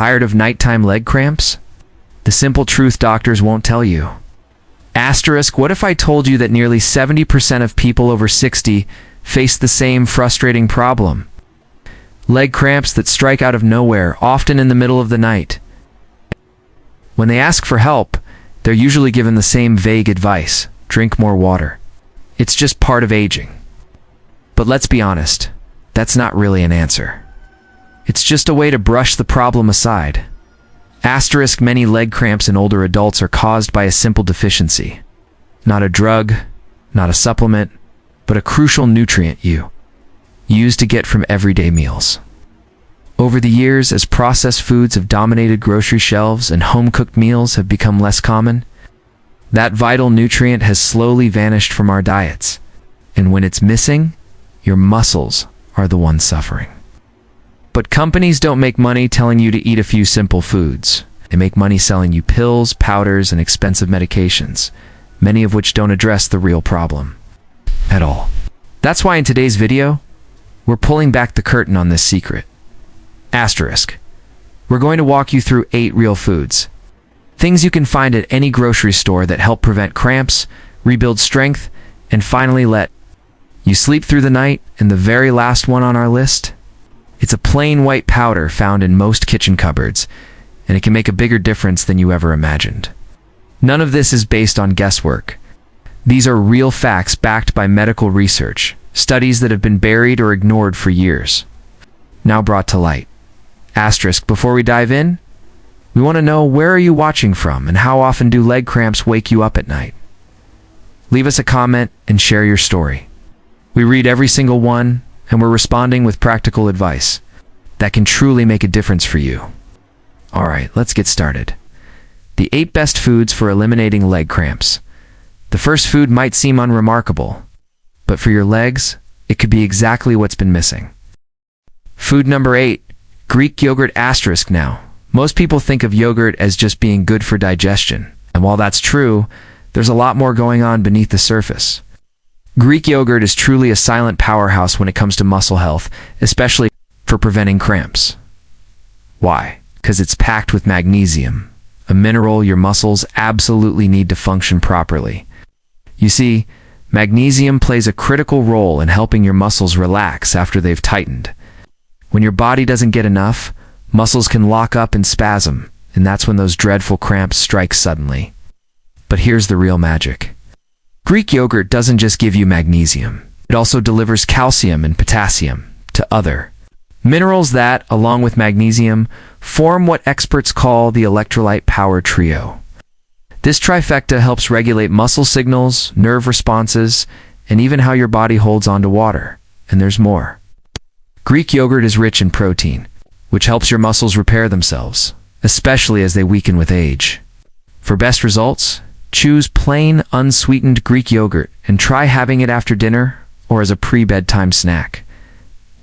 Tired of nighttime leg cramps? The simple truth doctors won't tell you. Asterisk, what if I told you that nearly 70% of people over 60 face the same frustrating problem? Leg cramps that strike out of nowhere, often in the middle of the night. When they ask for help, they're usually given the same vague advice: drink more water. It's just part of aging. But let's be honest, that's not really an answer. It's just a way to brush the problem aside. Asterisk, many leg cramps in older adults are caused by a simple deficiency. Not a drug, not a supplement, but a crucial nutrient you use to get from everyday meals. Over the years, as processed foods have dominated grocery shelves and home-cooked meals have become less common, that vital nutrient has slowly vanished from our diets. And when it's missing, your muscles are the ones suffering. But companies don't make money telling you to eat a few simple foods. They make money selling you pills, powders, and expensive medications, many of which don't address the real problem at all. That's why in today's video, we're pulling back the curtain on this secret. Asterisk. We're going to walk you through 8 real foods. Things you can find at any grocery store that help prevent cramps, rebuild strength, and finally let you sleep through the night. And the very last one on our list? It's a plain white powder found in most kitchen cupboards, and it can make a bigger difference than you ever imagined. None of this is based on guesswork. These are real facts backed by medical research, studies that have been buried or ignored for years, now brought to light. Asterisk, before we dive in, we want to know, where are you watching from, and how often do leg cramps wake you up at night? Leave us a comment and share your story. We read every single one, and we're responding with practical advice that can truly make a difference for you. Alright, let's get started. The 8 best foods for eliminating leg cramps. The first food might seem unremarkable, but for your legs, it could be exactly what's been missing. Food number 8, Greek yogurt. Asterisk. Now, most people think of yogurt as just being good for digestion, and while that's true, there's a lot more going on beneath the surface. Greek yogurt is truly a silent powerhouse when it comes to muscle health, especially for preventing cramps. Why? Because it's packed with magnesium, a mineral your muscles absolutely need to function properly. You see, magnesium plays a critical role in helping your muscles relax after they've tightened. When your body doesn't get enough, muscles can lock up and spasm, and that's when those dreadful cramps strike suddenly. But here's the real magic. Greek yogurt doesn't just give you magnesium. It also delivers calcium and potassium to other minerals that, along with magnesium, form what experts call the electrolyte power trio. This trifecta helps regulate muscle signals, nerve responses, and even how your body holds onto water. And there's more. Greek yogurt is rich in protein, which helps your muscles repair themselves, especially as they weaken with age. For best results, choose plain, unsweetened Greek yogurt and try having it after dinner or as a pre-bedtime snack.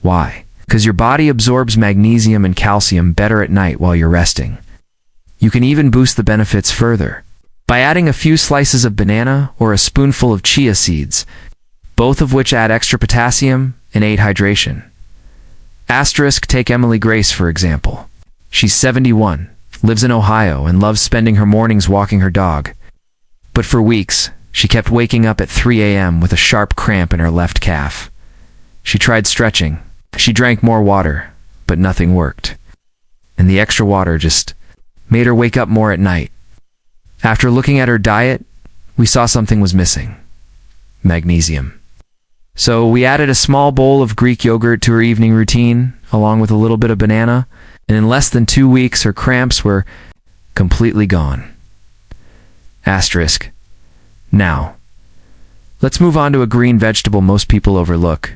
Why? Because your body absorbs magnesium and calcium better at night while you're resting. You can even boost the benefits further by adding a few slices of banana or a spoonful of chia seeds, both of which add extra potassium and aid hydration. Asterisk, take Emily Grace, for example. She's 71, lives in Ohio, and loves spending her mornings walking her dog. But for weeks, she kept waking up at 3 a.m. with a sharp cramp in her left calf. She tried stretching. She drank more water, but nothing worked. And the extra water just made her wake up more at night. After looking at her diet, we saw something was missing: magnesium. So we added a small bowl of Greek yogurt to her evening routine, along with a little bit of banana, and in less than 2 weeks her cramps were completely gone. Asterisk. Now, let's move on to a green vegetable most people overlook,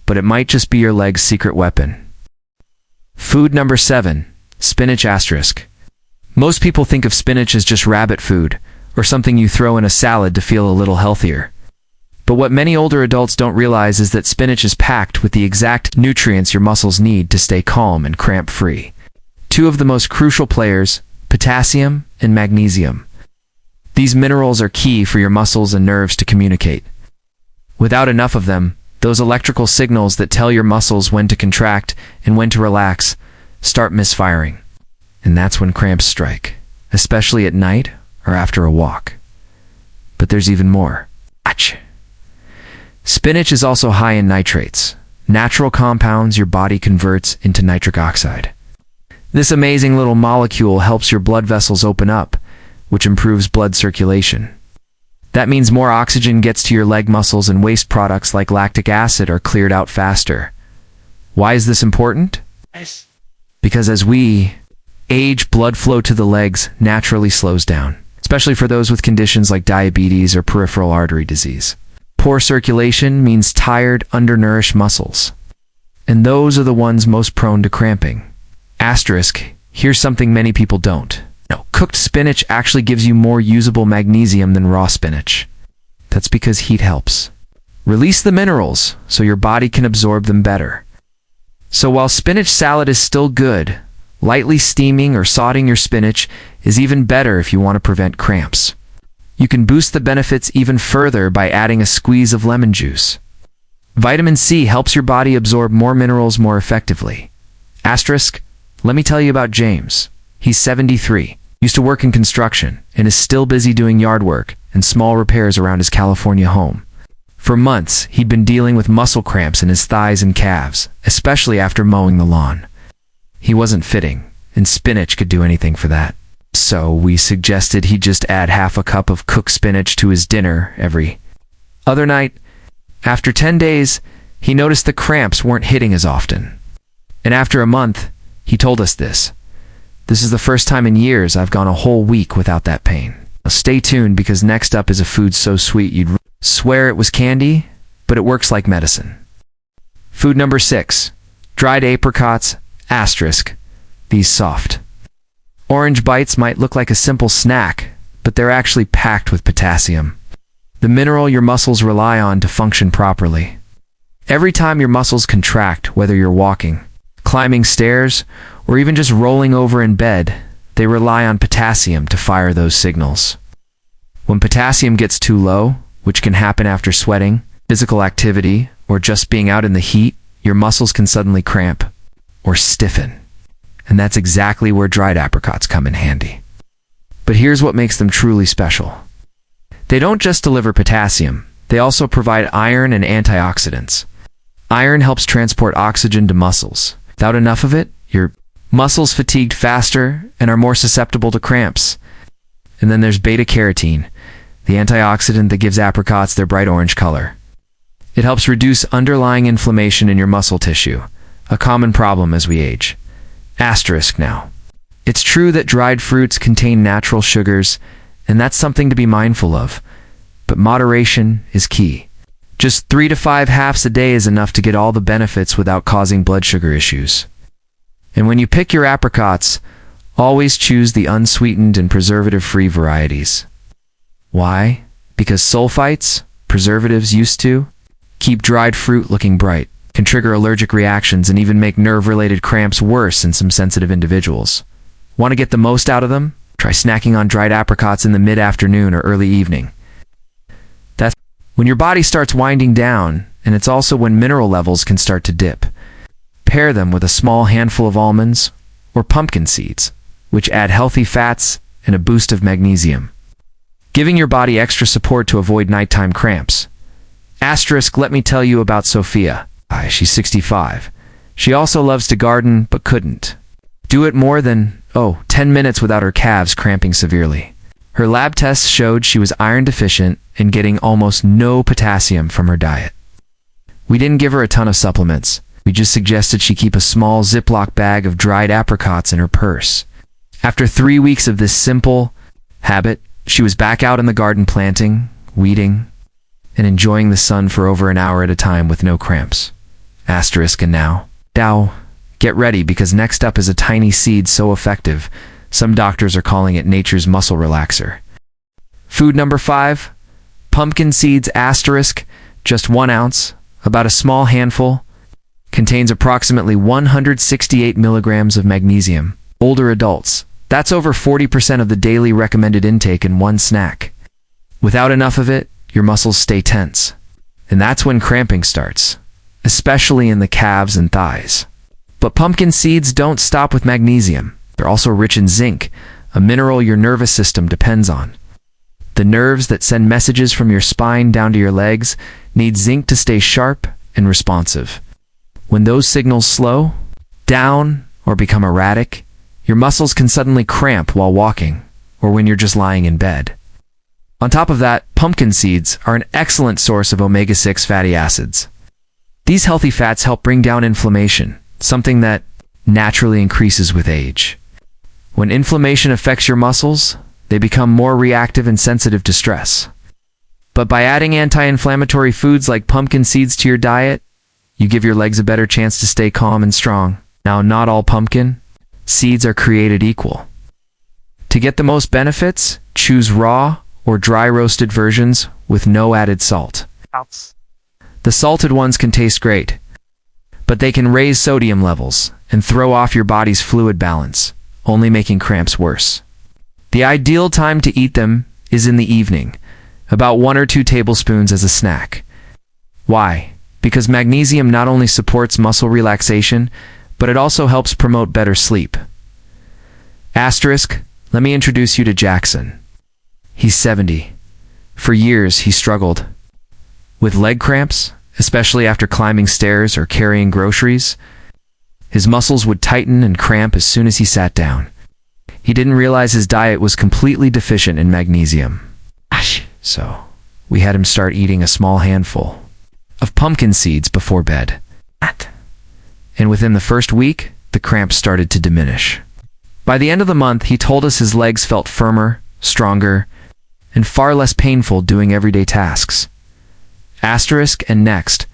but it might just be your leg's secret weapon. Food number 7, spinach. Asterisk. Most people think of spinach as just rabbit food, or something you throw in a salad to feel a little healthier. But what many older adults don't realize is that spinach is packed with the exact nutrients your muscles need to stay calm and cramp-free. 2 of the most crucial players, potassium and magnesium. These minerals are key for your muscles and nerves to communicate. Without enough of them, those electrical signals that tell your muscles when to contract and when to relax start misfiring. And that's when cramps strike, especially at night or after a walk. But there's even more. Ach! Spinach is also high in nitrates, natural compounds your body converts into nitric oxide. This amazing little molecule helps your blood vessels open up, which improves blood circulation. That means more oxygen gets to your leg muscles and waste products like lactic acid are cleared out faster. Why is this important? Because as we age, blood flow to the legs naturally slows down, especially for those with conditions like diabetes or peripheral artery disease. Poor circulation means tired, undernourished muscles. And those are the ones most prone to cramping. Asterisk, here's something many people don't know. Cooked spinach actually gives you more usable magnesium than raw spinach. That's because heat helps release the minerals so your body can absorb them better. So while spinach salad is still good, lightly steaming or sauteing your spinach is even better if you want to prevent cramps. You can boost the benefits even further by adding a squeeze of lemon juice. Vitamin C helps your body absorb more minerals more effectively. Asterisk, let me tell you about James. He's 73, used to work in construction, and is still busy doing yard work and small repairs around his California home. For months, he'd been dealing with muscle cramps in his thighs and calves, especially after mowing the lawn. He wasn't fitting, and spinach could do anything for that. So we suggested he just add half a cup of cooked spinach to his dinner every other night. After 10 days, he noticed the cramps weren't hitting as often. And after a month, he told us this. This is the first time in years I've gone a whole week without that pain. Now stay tuned because next up is a food so sweet you'd swear it was candy, but it works like medicine. Food number 6. Dried apricots, asterisk. These soft orange bites might look like a simple snack, but they're actually packed with potassium, the mineral your muscles rely on to function properly. Every time your muscles contract, whether you're walking, climbing stairs, or even just rolling over in bed, they rely on potassium to fire those signals. When potassium gets too low, which can happen after sweating, physical activity, or just being out in the heat, your muscles can suddenly cramp or stiffen. And that's exactly where dried apricots come in handy. But here's what makes them truly special. They don't just deliver potassium, they also provide iron and antioxidants. Iron helps transport oxygen to muscles. Without enough of it, your muscles fatigued faster and are more susceptible to cramps. And then there's beta-carotene, the antioxidant that gives apricots their bright orange color. It helps reduce underlying inflammation in your muscle tissue, a common problem as we age. Asterisk now. It's true that dried fruits contain natural sugars, and that's something to be mindful of. But moderation is key. Just 3 to 5 halves a day is enough to get all the benefits without causing blood sugar issues. And when you pick your apricots, always choose the unsweetened and preservative-free varieties. Why? Because sulfites, preservatives used to, keep dried fruit looking bright, can trigger allergic reactions and even make nerve-related cramps worse in some sensitive individuals. Want to get the most out of them? Try snacking on dried apricots in the mid-afternoon or early evening. That's when your body starts winding down, and it's also when mineral levels can start to dip. Pair them with a small handful of almonds or pumpkin seeds, which add healthy fats and a boost of magnesium, giving your body extra support to avoid nighttime cramps. Asterisk, let me tell you about Sophia. She's 65. She also loves to garden, but couldn't do it more than, 10 minutes without her calves cramping severely. Her lab tests showed she was iron deficient and getting almost no potassium from her diet. We didn't give her a ton of supplements. We just suggested she keep a small Ziploc bag of dried apricots in her purse. After 3 weeks of this simple habit, she was back out in the garden planting, weeding, and enjoying the sun for over an hour at a time with no cramps. Asterisk, and now, get ready because next up is a tiny seed so effective, some doctors are calling it nature's muscle relaxer. Food number 5, pumpkin seeds, asterisk, just 1 ounce, about a small handful, contains approximately 168 milligrams of magnesium. Older adults, that's over 40% of the daily recommended intake in one snack. Without enough of it, your muscles stay tense. And that's when cramping starts, especially in the calves and thighs. But pumpkin seeds don't stop with magnesium. They're also rich in zinc, a mineral your nervous system depends on. The nerves that send messages from your spine down to your legs need zinc to stay sharp and responsive. When those signals slow down or become erratic, your muscles can suddenly cramp while walking or when you're just lying in bed. On top of that, pumpkin seeds are an excellent source of omega-6 fatty acids. These healthy fats help bring down inflammation, something that naturally increases with age. When inflammation affects your muscles, they become more reactive and sensitive to stress. But by adding anti-inflammatory foods like pumpkin seeds to your diet, you give your legs a better chance to stay calm and strong. Now, not all pumpkin seeds are created equal. To get the most benefits, choose raw or dry roasted versions with no added salt. The salted ones can taste great, but they can raise sodium levels and throw off your body's fluid balance, only making cramps worse. The ideal time to eat them is in the evening, about 1 or 2 tablespoons as a snack. Why? Because magnesium not only supports muscle relaxation, but it also helps promote better sleep. Asterisk, let me introduce you to Jackson. He's 70. For years, he struggled with leg cramps, especially after climbing stairs or carrying groceries. His muscles would tighten and cramp as soon as he sat down. He didn't realize his diet was completely deficient in magnesium. So, we had him start eating a small handful of pumpkin seeds before bed. And within the first week, the cramps started to diminish. By the end of the month, he told us his legs felt firmer, stronger, and far less painful doing everyday tasks. Asterisk, and next,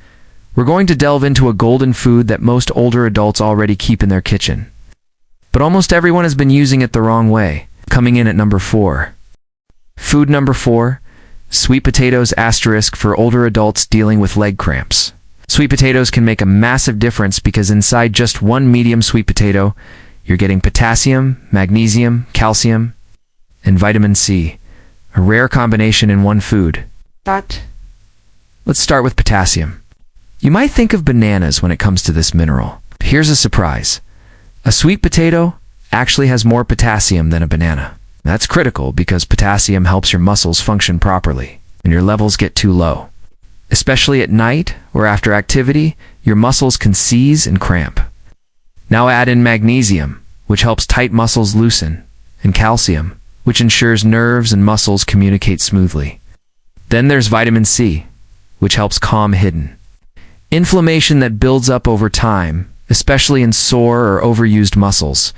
we're going to delve into a golden food that most older adults already keep in their kitchen. But almost everyone has been using it the wrong way, coming in at number 4. Food number 4, sweet potatoes asterisk for older adults dealing with leg cramps. Sweet potatoes can make a massive difference because inside just one medium sweet potato, you're getting potassium, magnesium, calcium, and vitamin C, a rare combination in one food. Let's start with potassium. You might think of bananas when it comes to this mineral. Here's a surprise. A sweet potato actually has more potassium than a banana. That's critical because potassium helps your muscles function properly when your levels get too low. Especially at night or after activity, your muscles can seize and cramp. Now add in magnesium, which helps tight muscles loosen, and calcium, which ensures nerves and muscles communicate smoothly. Then there's vitamin C, which helps calm hidden inflammation that builds up over time, especially in sore or overused muscles.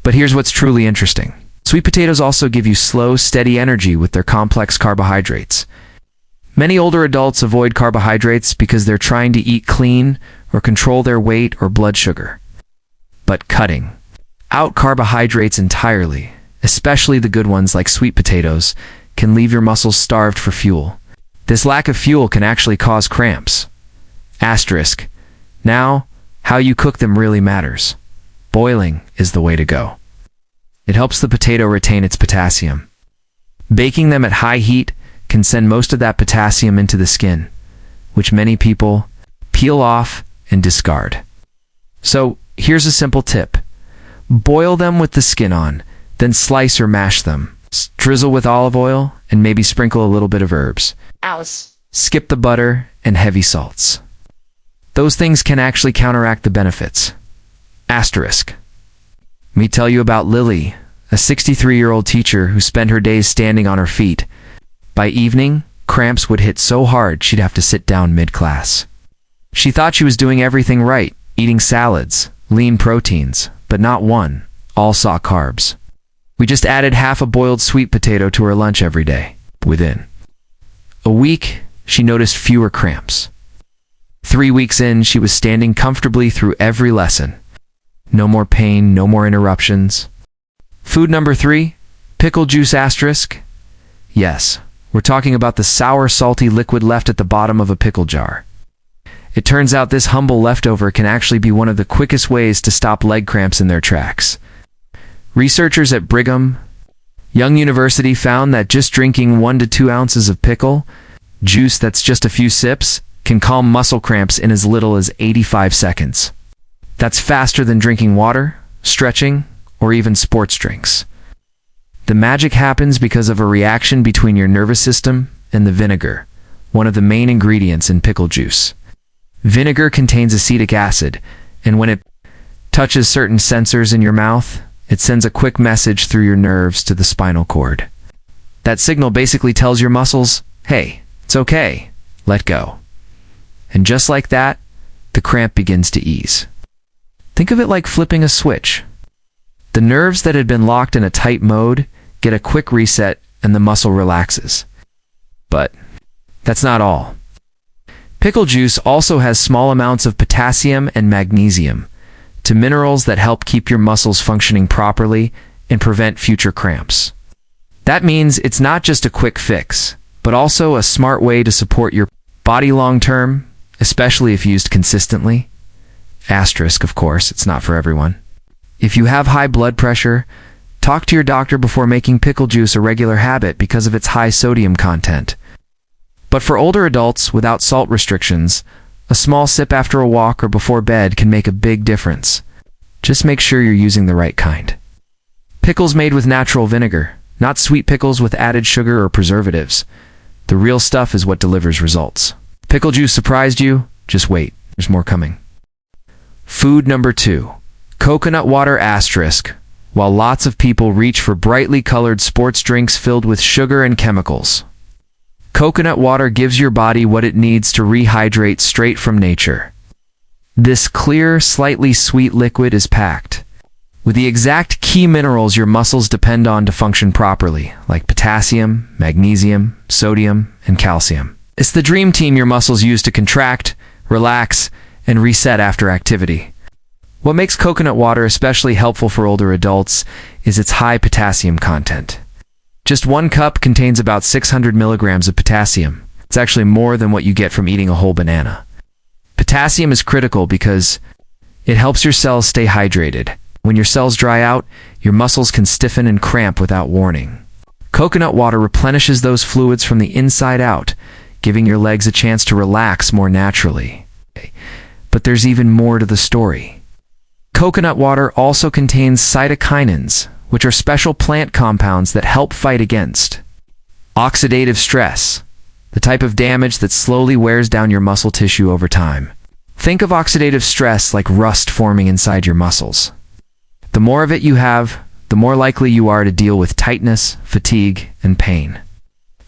But here's what's truly interesting. Sweet potatoes also give you slow, steady energy with their complex carbohydrates. Many older adults avoid carbohydrates because they're trying to eat clean or control their weight or blood sugar. But cutting out carbohydrates entirely, especially the good ones like sweet potatoes, can leave your muscles starved for fuel. This lack of fuel can actually cause cramps. Asterisk. Now, how you cook them really matters. Boiling is the way to go. It helps the potato retain its potassium. Baking them at high heat can send most of that potassium into the skin, which many people peel off and discard. So, here's a simple tip. Boil them with the skin on, then slice or mash them. Drizzle with olive oil and maybe sprinkle a little bit of herbs. Skip the butter and heavy salts. Those things can actually counteract the benefits. Asterisk. Let me tell you about Lily, a 63-year-old teacher who spent her days standing on her feet. By evening, cramps would hit so hard she'd have to sit down mid-class. She thought she was doing everything right, eating salads, lean proteins, but not one. All saw carbs. We just added half a boiled sweet potato to her lunch every day. Within a week, she noticed fewer cramps. 3 weeks in, she was standing comfortably through every lesson. No more pain, no more interruptions. Food number 3, pickle juice asterisk. Yes, we're talking about the sour, salty liquid left at the bottom of a pickle jar. It turns out this humble leftover can actually be one of the quickest ways to stop leg cramps in their tracks. Researchers at Brigham Young University found that just drinking 1 to 2 ounces of pickle juice, that's just a few sips, can calm muscle cramps in as little as 85 seconds. That's faster than drinking water, stretching, or even sports drinks. The magic happens because of a reaction between your nervous system and the vinegar, one of the main ingredients in pickle juice. Vinegar contains acetic acid, and when it touches certain sensors in your mouth, it sends a quick message through your nerves to the spinal cord. That signal basically tells your muscles, hey, it's okay, let go. And just like that, the cramp begins to ease. Think of it like flipping a switch. The nerves that had been locked in a tight mode get a quick reset and the muscle relaxes. But that's not all. Pickle juice also has small amounts of potassium and magnesium, two minerals that help keep your muscles functioning properly and prevent future cramps. That means it's not just a quick fix, but also a smart way to support your body long-term, especially if used consistently. Asterisk, of course, it's not for everyone. If you have high blood pressure, talk to your doctor before making pickle juice a regular habit because of its high sodium content. But for older adults without salt restrictions, a small sip after a walk or before bed can make a big difference. Just make sure you're using the right kind. Pickles made with natural vinegar, not sweet pickles with added sugar or preservatives. The real stuff is what delivers results. Pickle juice surprised you? Just wait, there's more coming. Food number 2. Coconut water asterisk. While lots of people reach for brightly colored sports drinks filled with sugar and chemicals, coconut water gives your body what it needs to rehydrate straight from nature. This clear, slightly sweet liquid is packed with the exact key minerals your muscles depend on to function properly, like potassium, magnesium, sodium, and calcium. It's the dream team your muscles use to contract, relax, and reset after activity. What makes coconut water especially helpful for older adults is its high potassium content. Just 1 cup contains about 600 milligrams of potassium. It's actually more than what you get from eating a whole banana. Potassium is critical because it helps your cells stay hydrated. When your cells dry out, your muscles can stiffen and cramp without warning. Coconut water replenishes those fluids from the inside out, giving your legs a chance to relax more naturally. But there's even more to the story. Coconut water also contains cytokinins, which are special plant compounds that help fight against oxidative stress, the type of damage that slowly wears down your muscle tissue over time. Think of oxidative stress like rust forming inside your muscles. The more of it you have, the more likely you are to deal with tightness, fatigue, and pain.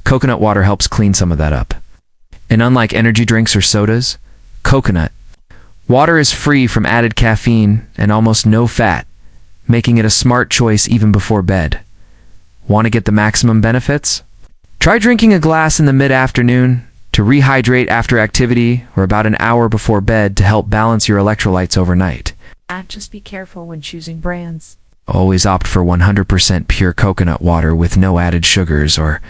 Coconut water helps clean some of that up. And unlike energy drinks or sodas, coconut water is free from added caffeine and almost no fat, making it a smart choice even before bed. Want to get the maximum benefits? Try drinking a glass in the mid-afternoon to rehydrate after activity or about an hour before bed to help balance your electrolytes overnight. Just be careful when choosing brands. Always opt for 100% pure coconut water with no added sugars or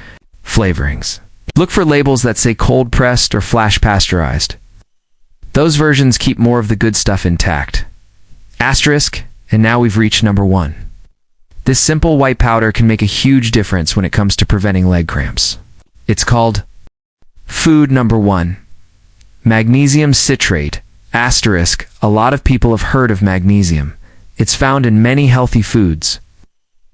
flavorings. Look for labels that say cold-pressed or flash pasteurized. Those versions keep more of the good stuff intact. Asterisk. And now we've reached number 1. This simple white powder can make a huge difference when it comes to preventing leg cramps. It's called food number 1. Magnesium citrate, asterisk. A lot of people have heard of magnesium. It's found in many healthy foods.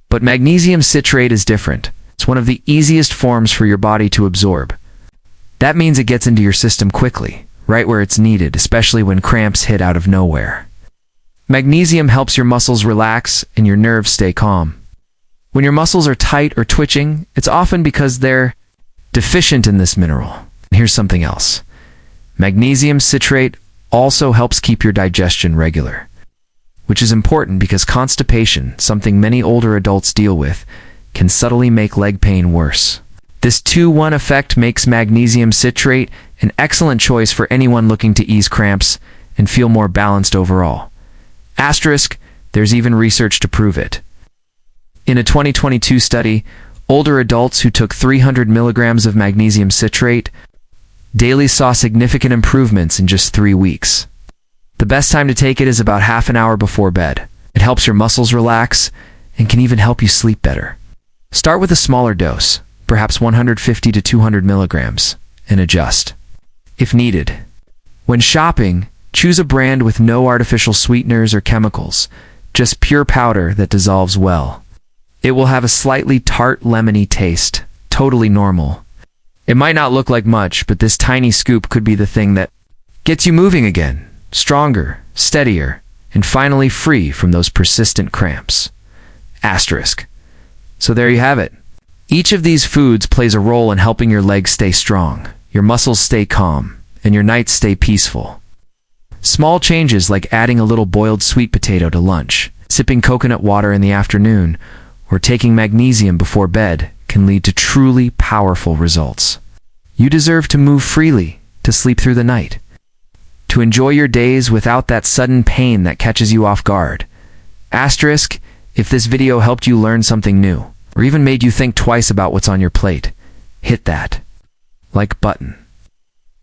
But magnesium citrate is different. It's one of the easiest forms for your body to absorb. That means it gets into your system quickly, right where it's needed, especially when cramps hit out of nowhere. Magnesium helps your muscles relax and your nerves stay calm. When your muscles are tight or twitching, it's often because they're deficient in this mineral. And here's something else. Magnesium citrate also helps keep your digestion regular, which is important because constipation, something many older adults deal with, can subtly make leg pain worse. This 2-1 effect makes magnesium citrate an excellent choice for anyone looking to ease cramps and feel more balanced overall. Asterisk, there's even research to prove it. In a 2022 study, older adults who took 300 milligrams of magnesium citrate daily saw significant improvements in just 3 weeks. The best time to take it is about half an hour before bed. It helps your muscles relax and can even help you sleep better. Start with a smaller dose, perhaps 150 to 200 milligrams, and adjust if needed. When shopping, choose a brand with no artificial sweeteners or chemicals. just pure powder that dissolves well. It will have a slightly tart, lemony taste, totally normal. It might not look like much, but this tiny scoop could be the thing that gets you moving again, stronger, steadier, and finally free from those persistent cramps. Asterisk. So there you have it. Each of these foods plays a role in helping your legs stay strong, your muscles stay calm, and your nights stay peaceful. Small changes like adding a little boiled sweet potato to lunch, sipping coconut water in the afternoon, or taking magnesium before bed can lead to truly powerful results. You deserve to move freely, to sleep through the night, to enjoy your days without that sudden pain that catches you off guard. Asterisk, if this video helped you learn something new, or even made you think twice about what's on your plate, hit that like button.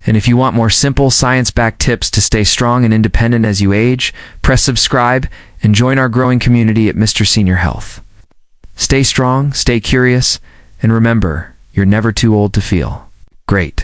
And if you want more simple, science-backed tips to stay strong and independent as you age, press subscribe and join our growing community at Mr. Senior Health. Stay strong, stay curious, and remember, you're never too old to feel great.